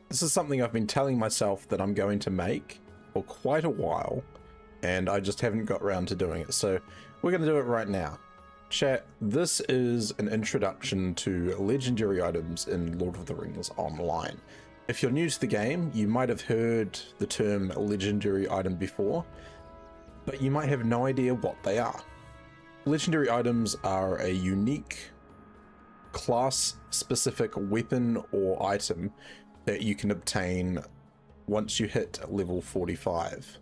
This is something I've been telling myself that I'm going to make for quite a while, and I just haven't got around to doing it. So we're going to do it right now. Chat, this is an introduction to legendary items in Lord of the Rings Online. If you're new to the game, you might have heard the term legendary item before, but you might have no idea what they are. Legendary items are a unique class-specific weapon or item that you can obtain once you hit level 45.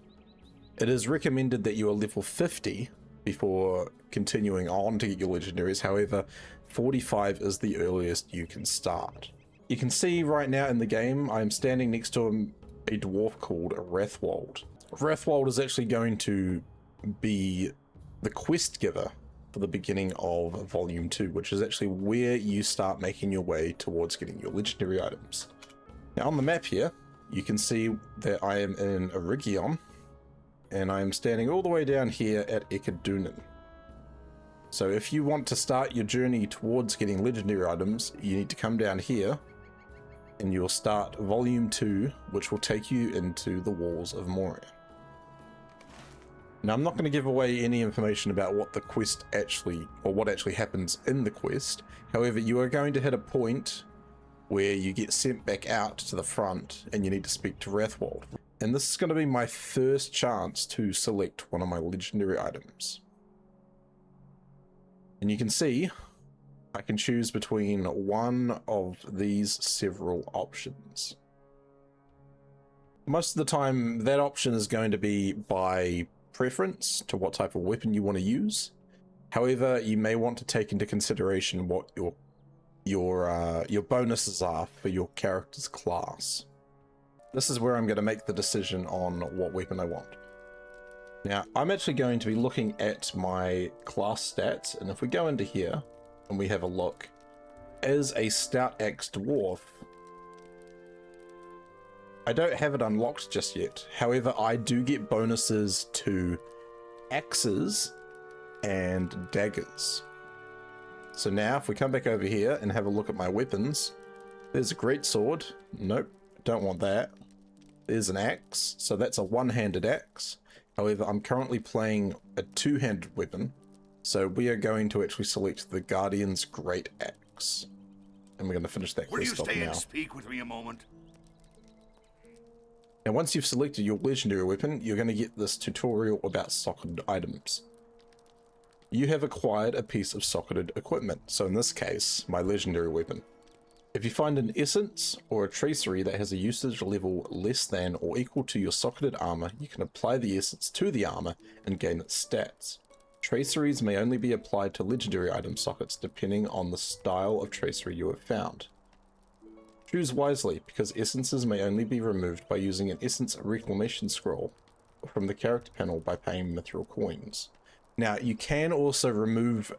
It is recommended that you are level 50 before continuing on to get your legendaries. However, 45 is the earliest you can start. You can see right now in the game, I'm standing next to a dwarf called Wrathwold. Wrathwold is actually going to be the quest giver for the beginning of Volume 2, which is actually where you start making your way towards getting your legendary items. Now on the map here, you can see that I am in Eregion, and I am standing all the way down here at Ekadunin. So if you want to start your journey towards getting legendary items, you need to come down here, and you'll start Volume 2, which will take you into the Walls of Moria. Now I'm not going to give away any information about what the quest actually, or what actually happens in the quest. However, you are going to hit a point where you get sent back out to the front and you need to speak to Wrathwold. And this is going to be my first chance to select one of my legendary items. And you can see I can choose between one of these several options. Most of the time that option is going to be by preference to what type of weapon you want to use. However, you may want to take into consideration what your bonuses are for your character's class. This is where I'm going to make the decision on what weapon I want. Now, I'm actually going to be looking at my class stats, and if we go into here and we have a look, as a Stout Axe Dwarf, I don't have it unlocked just yet. However, I do get bonuses to axes and daggers. So now if we come back over here and have a look at my weapons, there's a greatsword. Nope, don't want that. There's an axe, so that's a one-handed axe. However, I'm currently playing a two-handed weapon, so we are going to actually select the Guardian's Great Axe. And we're going to finish that quest off now. Will you stay and speak with me a moment? Now once you've selected your legendary weapon, you're going to get this tutorial about socketed items. You have acquired a piece of socketed equipment, so in this case, my legendary weapon. If you find an essence or a tracery that has a usage level less than or equal to your socketed armor, you can apply the essence to the armor and gain its stats. Traceries may only be applied to legendary item sockets depending on the style of tracery you have found. Choose wisely, because essences may only be removed by using an essence reclamation scroll or from the character panel by paying mithril coins. Now, you can also remove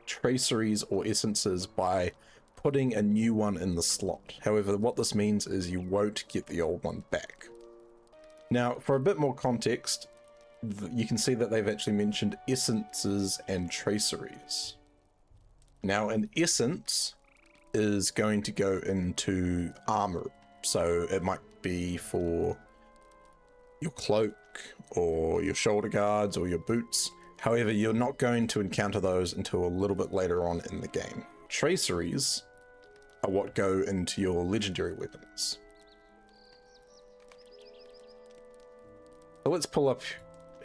traceries or essences by putting a new one in the slot. However, what this means is you won't get the old one back. Now, for a bit more context, you can see that they've actually mentioned essences and traceries. Now, an essence is going to go into armor, so it might be for your cloak or your shoulder guards or your boots. However, you're not going to encounter those until a little bit later on in the game. Traceries are what go into your legendary weapons. So let's pull up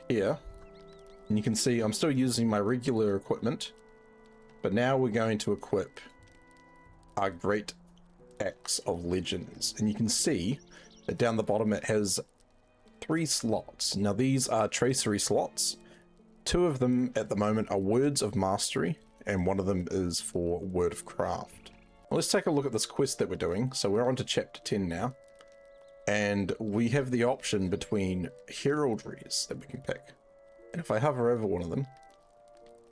here, and you can see I'm still using my regular equipment, but now we're going to equip our Great Axe of Legends, and you can see that down the bottom it has 3 slots. Now these are tracery slots. 2 of them at the moment are Words of Mastery, and 1 of them is for Word of Craft. Well, let's take a look at this quest that we're doing. So we're on to chapter 10 now, and we have the option between heraldries that we can pick. And if I hover over one of them,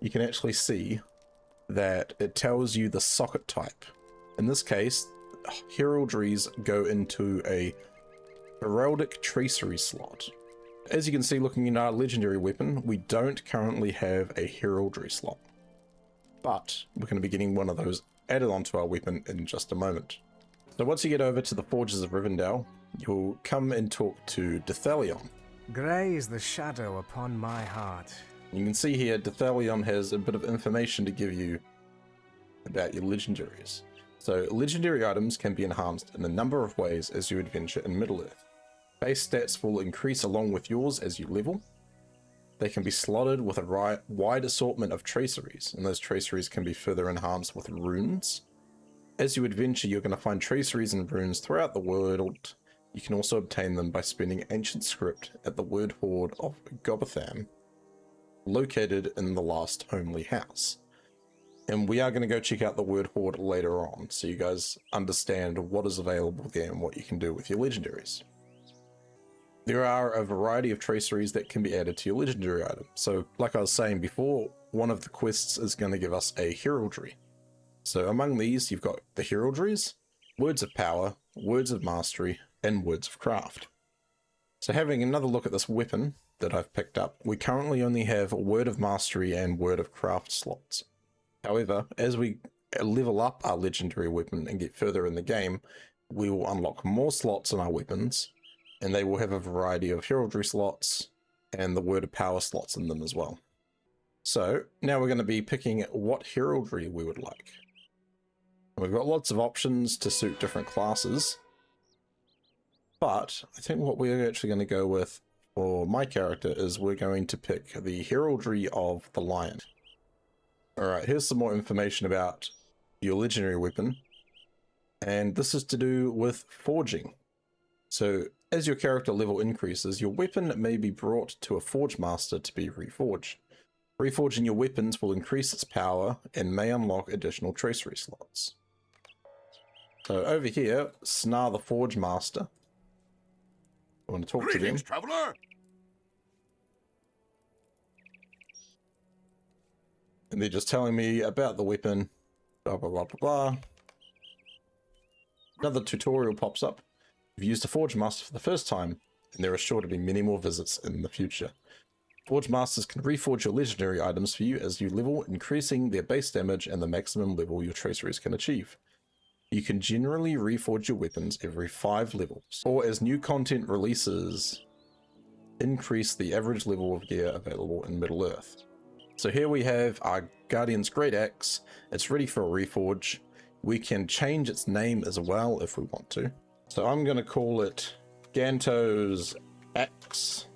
you can actually see that it tells you the socket type. In this case, heraldries go into a heraldic tracery slot. As you can see, looking in our legendary weapon, we don't currently have a heraldry slot, but we're going to be getting one of those added onto our weapon in just a moment. So once you get over to the Forges of Rivendell, you'll come and talk to Dethalion. Grey is the shadow upon my heart. You can see here Dethalion has a bit of information to give you about your legendaries. So legendary items can be enhanced in a number of ways as you adventure in Middle-earth. Base stats will increase along with yours as you level. They can be slotted with a wide assortment of traceries, and those traceries can be further enhanced with runes. As you adventure, you're going to find traceries and runes throughout the world. You can also obtain them by spending ancient script at the Word-Hoard of Gobetham, located in the last homely house. And we are going to go check out the Word-Hoard later on, so you guys understand what is available there and what you can do with your legendaries. There are a variety of traceries that can be added to your legendary item. So, like I was saying before, one of the quests is going to give us a heraldry. So among these, you've got the heraldries, words of power, words of mastery, and words of craft. So having another look at this weapon that I've picked up, we currently only have word of mastery and word of craft slots. However, as we level up our legendary weapon and get further in the game, we will unlock more slots in our weapons, and they will have a variety of heraldry slots and the word of power slots in them as well. So now we're going to be picking what heraldry we would like. We've got lots of options to suit different classes, but I think what we're actually going to go with for my character is we're going to pick the heraldry of the lion. Alright, here's some more information about your legendary weapon, and this is to do with forging. So as your character level increases, your weapon may be brought to a forge master to be reforged. Reforging your weapons will increase its power and may unlock additional tracery slots. So over here, Snar the Forge Master. I want to talk to them. Traveler. And they're just telling me about the weapon, blah, blah, blah, blah, blah. Another tutorial pops up. You've used a Forge Master for the first time, and there are sure to be many more visits in the future. Forge Masters can reforge your legendary items for you as you level, increasing their base damage and the maximum level your traceries can achieve. You can generally reforge your weapons every 5 levels, or as new content releases, increase the average level of gear available in Middle-earth. So here we have our Guardian's Great Axe. It's ready for a reforge. We can change its name as well if we want to. So I'm going to call it Ganto's Axe.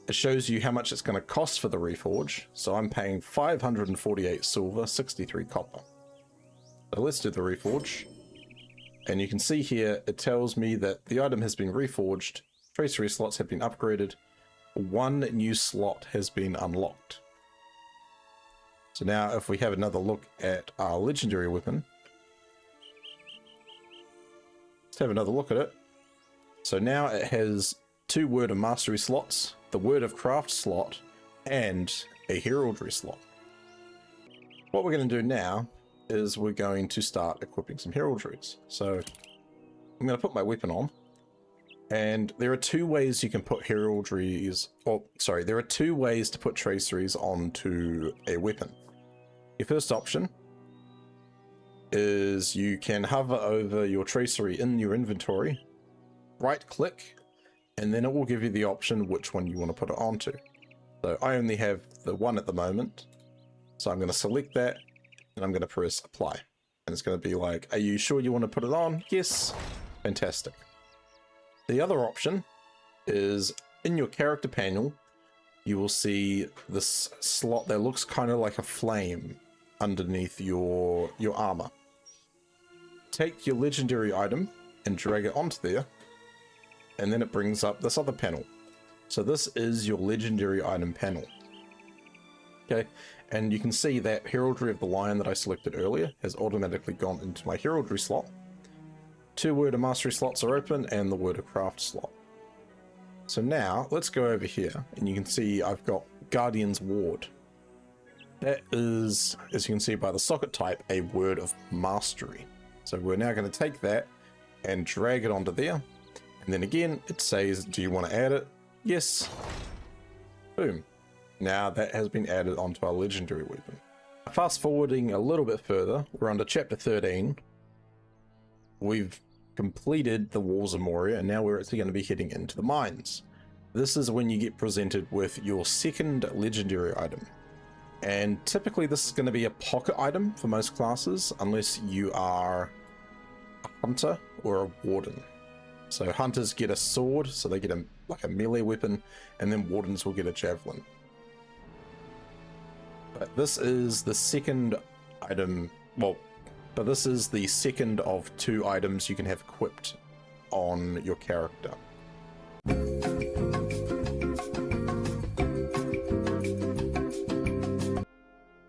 It shows you how much it's going to cost for the reforge. So I'm paying 548 silver, 63 copper. So let's do the reforge. And you can see here, it tells me that the item has been reforged, tracery slots have been upgraded, 1 new slot has been unlocked. So now if we have another look at our legendary weapon, let's have another look at it. So now it has 2 word of mastery slots, the word of craft slot, and a heraldry slot. What we're going to do now is we're going to start equipping some heraldries. So I'm going to put my weapon on, and there are 2 ways you can put heraldries, or sorry, there are 2 ways to put traceries onto a weapon. Your first option is you can hover over your tracery in your inventory, right click, and then it will give you the option which one you want to put it onto. So I only have the one at the moment, so I'm going to select that, and I'm going to press apply. And it's going to be like, are you sure you want to put it on? Yes. Fantastic. The other option is in your character panel, you will see this slot that looks kind of like a flame underneath your armor. Take your legendary item and drag it onto there, and then it brings up this other panel. So this is your legendary item panel. Okay, and you can see that heraldry of the lion that I selected earlier has automatically gone into my heraldry slot. 2 word of mastery slots are open and the word of craft slot. So now let's go over here, and you can see I've got Guardian's Ward. That is, as you can see by the socket type, a word of mastery. So we're now going to take that and drag it onto there. And then again, it says, do you want to add it? Yes. Boom. Now that has been added onto our legendary weapon. Fast forwarding a little bit further, we're under chapter 13, we've completed the Walls of Moria, and now we're actually going to be heading into the mines. This is when you get presented with your second legendary item. And typically this is going to be a pocket item for most classes, unless you are a hunter or a warden. So hunters get a sword, so they get like a melee weapon, and then wardens will get a javelin. But this is the second item, but this is the second of 2 items you can have equipped on your character.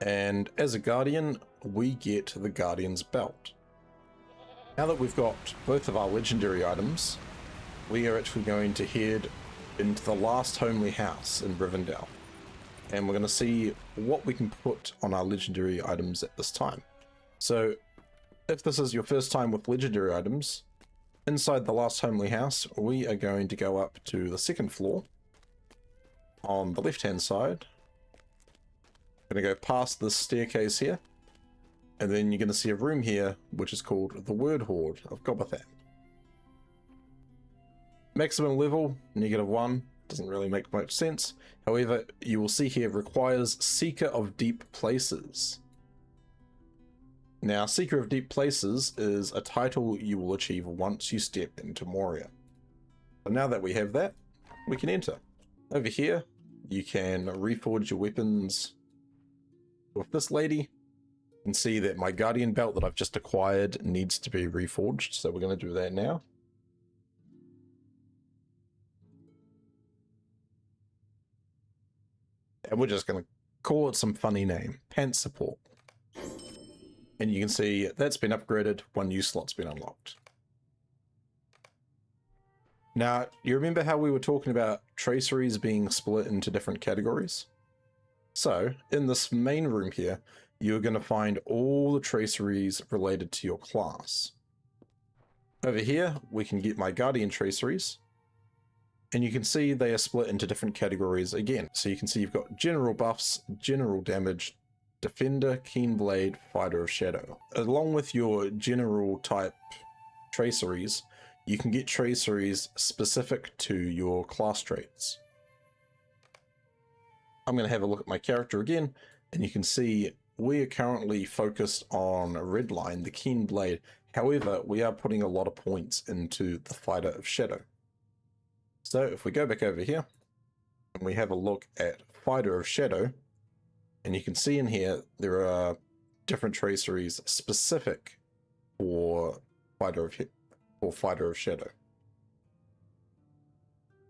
And as a guardian, we get the Guardian's Belt. Now that we've got both of our legendary items, we are actually going to head into the last homely house in Rivendell. And we're going to see what we can put on our legendary items at this time. So, if this is your first time with legendary items, inside the last homely house, we are going to go up to the second floor. On the left-hand side, we're going to go past this staircase here. And then you're going to see a room here, which is called the Word-Hoard of Gobetham. Maximum level, -1. Doesn't really make much sense. However, you will see here requires Seeker of Deep Places. Now, Seeker of Deep Places is a title you will achieve once you step into Moria. So now that we have that, we can enter. Over here, you can reforge your weapons with this lady. You can see that my Guardian Belt that I've just acquired needs to be reforged, so we're going to do that now. And we're just going to call it some funny name, Pants Support. And you can see that's been upgraded, 1 new slot's been unlocked. Now, you remember how we were talking about traceries being split into different categories? So, in this main room here, you're going to find all the traceries related to your class. Over here, we can get my Guardian traceries. And you can see they are split into different categories again. So you can see you've got general buffs, general damage, defender, keen blade, fighter of shadow. Along with your general type traceries, you can get traceries specific to your class traits. I'm going to have a look at my character again, and you can see we are currently focused on Redline, the keen blade. However, we are putting a lot of points into the fighter of shadow. So if we go back over here and we have a look at Fighter of Shadow, and you can see in here there are different traceries specific for Fighter of Shadow.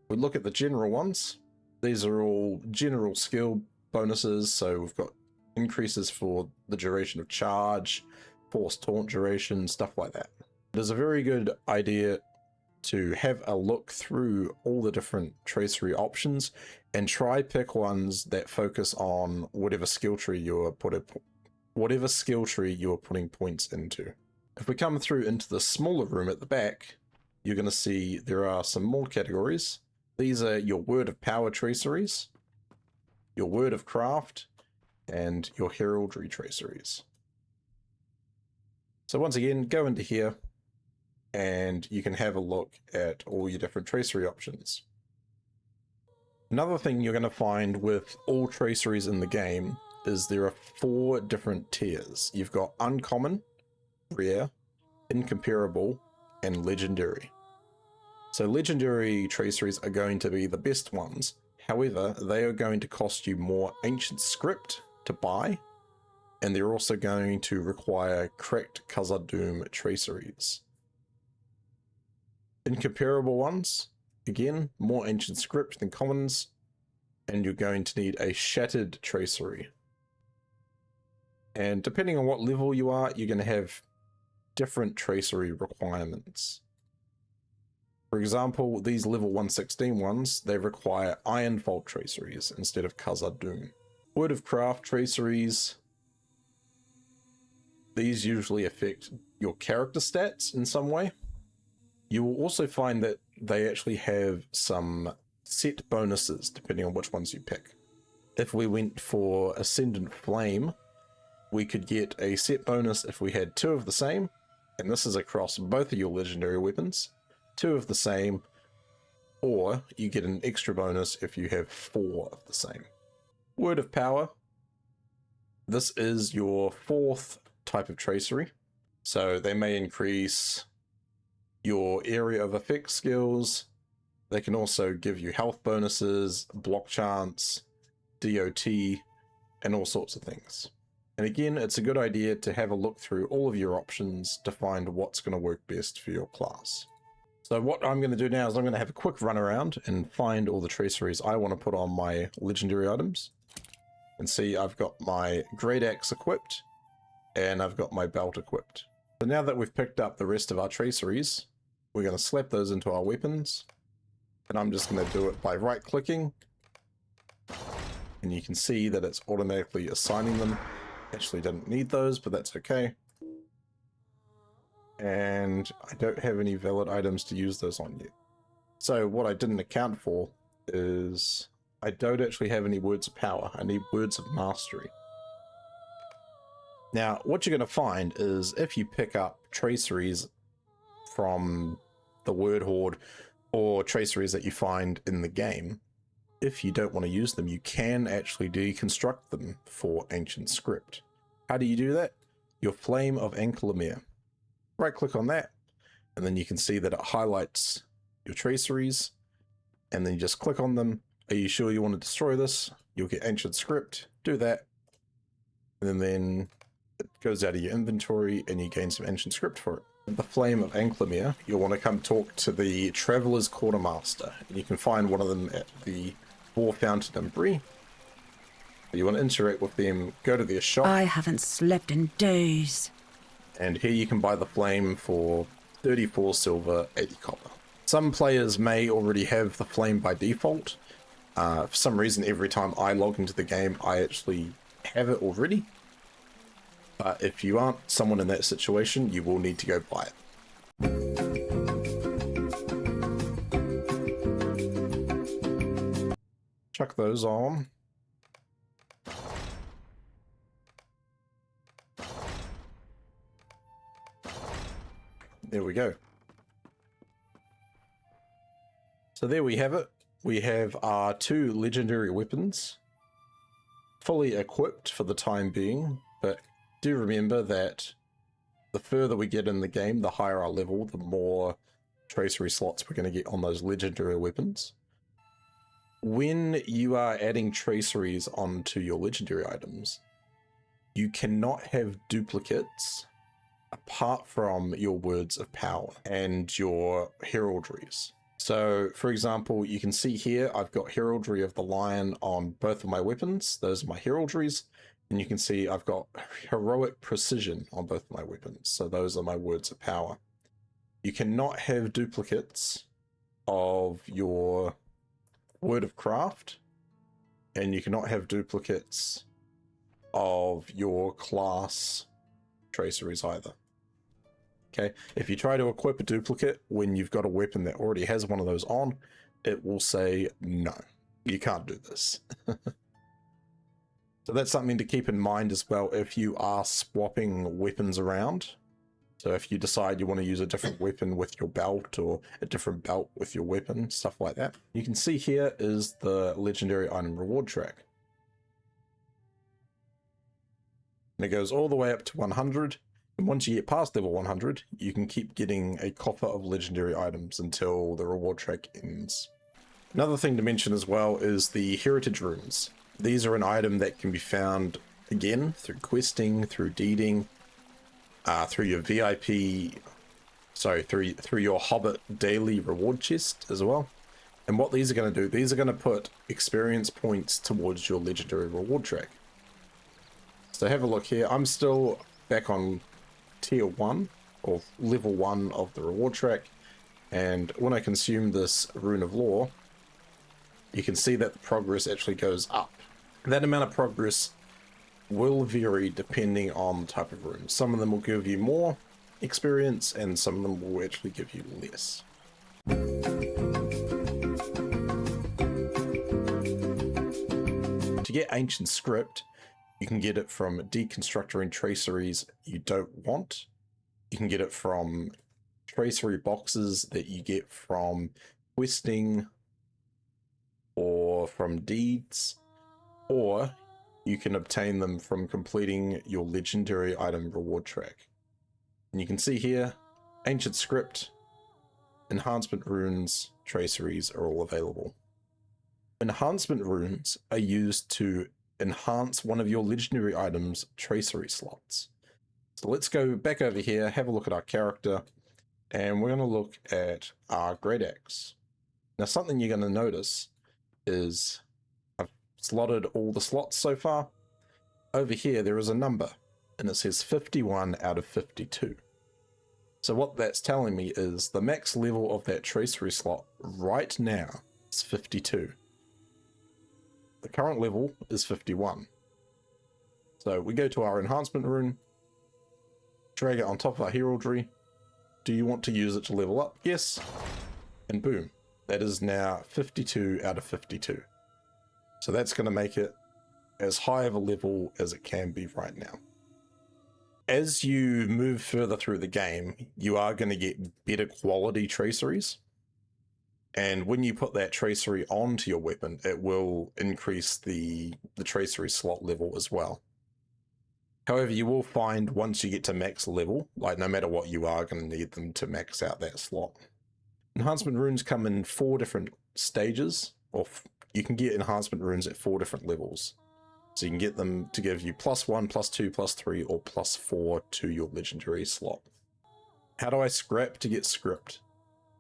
We look at the general ones. These are all general skill bonuses, so we've got increases for the duration of charge, force taunt duration, stuff like that. It is a very good idea to have a look through all the different tracery options and try pick ones that focus on whatever skill tree you're putting points into. If we come through into the smaller room at the back, you're going to see there are some more categories. These are your Word of Power traceries, your Word of Craft, and your Heraldry traceries. So once again, go into here, and you can have a look at all your different tracery options. Another thing you're going to find with all traceries in the game is there are 4 different tiers. You've got Uncommon, Rare, Incomparable, and Legendary. So Legendary traceries are going to be the best ones. However, they are going to cost you more Ancient Script to buy, and they're also going to require Cracked Khazad-dûm traceries. Incomparable ones, again, more Ancient Script than commons, and you're going to need a Shattered tracery. And depending on what level you are, you're going to have different tracery requirements. For example, these level 116 ones, they require Ironfold traceries instead of Khazad-dûm. Word of Craft traceries, these usually affect your character stats in some way. You will also find that they actually have some set bonuses depending on which ones you pick. If we went for Ascendant Flame, we could get a set bonus if we had 2 of the same, and this is across both of your legendary weapons, 2 of the same, or you get an extra bonus if you have 4 of the same. Word of Power. This is your 4th type of tracery, so they may increase your area of effect skills. They can also give you health bonuses, block chance, DOT, and all sorts of things. And again, it's a good idea to have a look through all of your options to find what's going to work best for your class. So what I'm going to do now is I'm going to have a quick run around and find all the traceries I want to put on my legendary items. And see, I've got my Great Axe equipped, and I've got my belt equipped. So now that we've picked up the rest of our traceries, we're going to slap those into our weapons. And I'm just going to do it by right-clicking. And you can see that it's automatically assigning them. Actually didn't need those, but that's okay. And I don't have any valid items to use those on yet. So what I didn't account for is I don't actually have any words of power. I need words of mastery. Now, what you're going to find is if you pick up traceries from the Word-Hoard or traceries that you find in the game, if you don't want to use them, you can actually deconstruct them for ancient script. How do you do that? Your Flame of Ancalamir. Right click on that, and then you can see that it highlights your traceries, and then you just click on them. Are you sure you want to destroy this? You'll get ancient script, do that, and then it goes out of your inventory and you gain some ancient script for it. The Flame of Ancalamir, you'll want to come talk to the Traveler's Quartermaster, and you can find one of them at the War Fountain in Bree. You want to interact with them, go to their shop. I haven't slept in days. And here you can buy the flame for 34 silver, 80 copper. Some players may already have the flame by default. For some reason, every time I log into the game, I actually have it already. But if you aren't someone in that situation, you will need to go buy it. Chuck those on. There we go. So there we have it. We have our 2 legendary weapons fully equipped for the time being, but do remember that the further we get in the game, the higher our level, the more tracery slots we're going to get on those legendary weapons. When you are adding traceries onto your legendary items, you cannot have duplicates apart from your words of power and your heraldries. So, for example, you can see here, I've got Heraldry of the Lion on both of my weapons. Those are my heraldries. And you can see I've got Heroic Precision on both of my weapons. So those are my words of power. You cannot have duplicates of your Word of Craft, and you cannot have duplicates of your class traceries either. Okay, if you try to equip a duplicate when you've got a weapon that already has one of those on, it will say no, you can't do this. So that's something to keep in mind as well if you are swapping weapons around. So if you decide you want to use a different weapon with your belt or a different belt with your weapon, stuff like that. You can see here is the legendary item reward track. And it goes all the way up to 100. And once you get past level 100, you can keep getting a coffer of legendary items until the reward track ends. Another thing to mention as well is the heritage runes. These are an item that can be found again through questing, through deeding, through your through your Hobbit daily reward chest as well. And what these are going to do, these are going to put experience points towards your legendary reward track. So have a look here. I'm still back on tier 1 or level 1 of the reward track, and when I consume this Rune of Lore, you can see that the progress actually goes up. That amount of progress will vary depending on the type of rune. Some of them will give you more experience and some of them will actually give you less. To get ancient script, you can get it from Deconstructing Traceries you don't want, You can get it from tracery boxes that you get from questing or from deeds, or you can obtain them from completing your legendary item reward track. And you can see here, Ancient Script, Enhancement Runes, Traceries are all available. Enhancement Runes are used to enhance one of your legendary items' tracery slots. So let's go back over here, have a look at our character, and we're going to look at our Great Axe. Now, something you're going to notice is I've slotted all the slots so far. Over here, there is a number, and it says 51 out of 52. So what that's telling me is the max level of that tracery slot right now is 52. The current level is 51. So we go to our enhancement rune, drag it on top of our heraldry. Do you want to use it to level up? Yes. And boom, that is now 52 out of 52. So that's going to make it as high of a level as it can be right now. As you move further through the game, you are going to get better quality traceries. And when you put that tracery onto your weapon, it will increase the tracery slot level as well. However, you will find once you get to max level, like no matter what, you are going to need them to max out that slot. Enhancement runes come in 4 different stages, or you can get enhancement runes at 4 different levels. So you can get them to give you +1, +2, +3, or +4 to your legendary slot. How do I scrap to get script?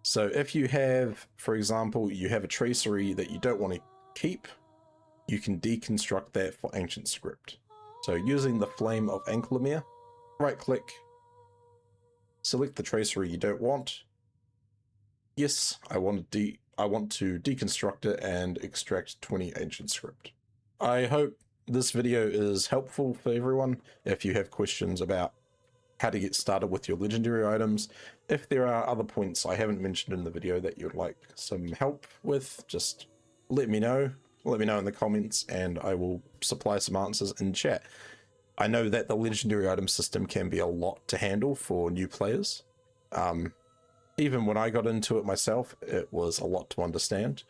So if you have, for example, you have a tracery that you don't want to keep, you can deconstruct that for ancient script. So using the Flame of Ancalamir, right click, select the tracery you don't want. Yes, I want to deconstruct it and extract 20 ancient script. I hope this video is helpful for everyone. If you have questions about how to get started with your legendary items, if there are other points I haven't mentioned in the video that you'd like some help with, just let me know. Let me know in the comments and I will supply some answers in chat. I know that the legendary item system can be a lot to handle for new players. Even when I got into it myself, it was a lot to understand.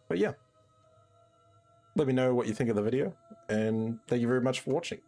But yeah, let me know what you think of the video, and thank you very much for watching.